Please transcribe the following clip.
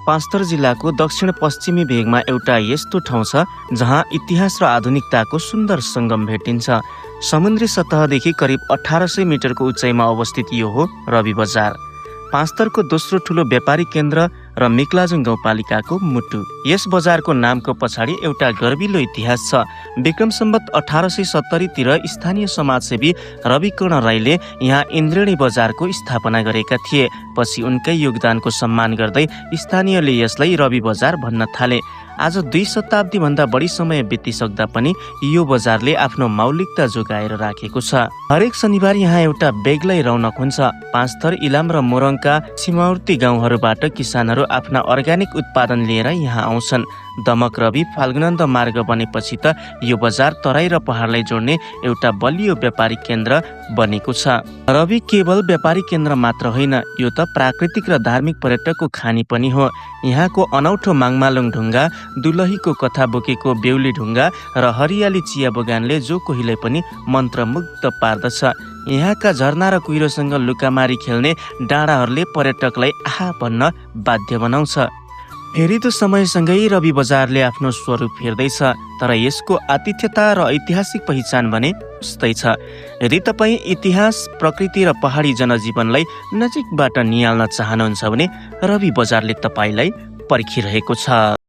पाँचथर जिल्लाको दक्षिण पश्चिमी भेगमा एउटा यस्तो ठाउँ छ जहाँ इतिहास र आधुनिकताको सुन्दर सङ्गम भेटिन्छ। समुद्री सतहदेखि करिब 1800 मिटरको उचाइमा अवस्थित यो हो रवि बजार। पाँचथरको दोस्रो ठुलो व्यापारिक केन्द्र र मिक्लाजुङ गाउँपालिकाको मुटु। यस बजारको नामको पछाडि एउटा गर्विलो इतिहास छ। विक्रम सम्वत 1870 तिर स्थानीय समाजसेवी रविकर्ण राईले यहाँ इन्द्रेणी बजारको स्थापना गरेका थिए। पछि उनकै योगदानको सम्मान गर्दै स्थानीयले यसलाई रवि बजार भन्न थाले। आज 2 शताब्दी भन्दा बढी समय बितिसक्दा पनि यो बजारले आफ्नो मौलिकता जोगाएर राखेको छ। हरेक शनिबार यहाँ एउटा बेग्लै रौनक हुन्छ। पाँचथर, इलाम र मोरङका सीमावर्ती गाउँहरूबाट किसानहरू आफ्ना अर्ग्यानिक उत्पादन लिएर यहाँ आउँछन्। दमक रवि फाल्गुनन्द मार्ग बनेपछि त यो बजार तराई र पहाडलाई जोड्ने एउटा बलियो व्यापारिक केन्द्र बनेको छ। रवि केवल व्यापारिक केन्द्र मात्र होइन, यो त प्राकृतिक र धार्मिक पर्यटकको खानी पनि हो। यहाँको अनौठो माङमालुङ ढुङ्गा, दुलहीको कथा बोकेको बेउली ढुङ्गा र हरियाली चिया बगानले जो कोहीलाई पनि मन्त्रमुग्ध पार्दछ। यहाँका झरना र कुहिरोसँग लुकामारी खेल्ने डाँडाहरूले पर्यटकलाई आहा भन्न बाध्य बनाउँछ। फेरि त समयसँगै रवि बजारले आफ्नो स्वरूप फेर्दैछ, तर यसको आतिथ्यता र ऐतिहासिक पहिचान भने उस्तै छ। यदि तपाईँ इतिहास, प्रकृति र पहाडी जनजीवनलाई नजिकबाट निहाल्न चाहनुहुन्छ भने रवि बजारले तपाईँलाई पर्खिरहेको छ।